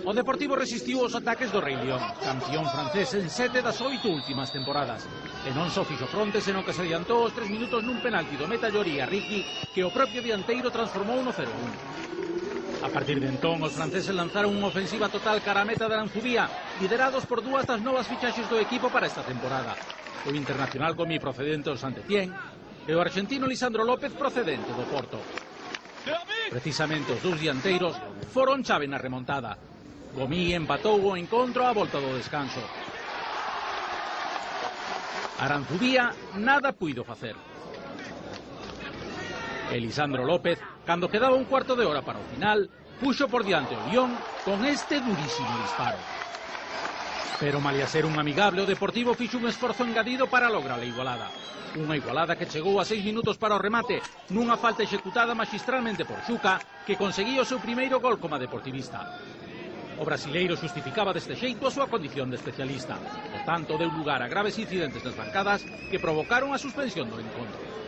O Deportivo resistiu os ataques do Rei León, campeón francés en 7 das 8 últimas temporadas. E non só fixo fronte, senón que se adiantou os 3 minutos nun penalti do meta Lloría Riqui, que o propio dianteiro transformou no 0-1. A partir de entón, os franceses lanzaron unha ofensiva total cara a meta de Aranzubía, liderados por dúas das novas fichaxes do equipo para esta temporada. O internacional Gomi procedente do Saint-Étienne e o argentino Lisandro López procedente do Porto. Precisamente os dous dianteiros foron chave na remontada. Gomi empatou o encontro á volta do descanso. Aranzubía nada puido facer. E Lisandro López, cando quedaba un cuarto de hora para o final, puxo por diante o Lyon con este durísimo disparo. Pero malia ser un amigable, o Deportivo fixo un esforzo engadido para lograr a igualada. Unha igualada que chegou a 6 minutos para o remate, nunha falta executada magistralmente por Xuca, que conseguía o seu primeiro gol como deportivista. O brasileiro xustificaba deste xeito a súa condición de especialista. Por tanto, deu lugar a graves incidentes nas bancadas que provocaron a suspensión do encontro.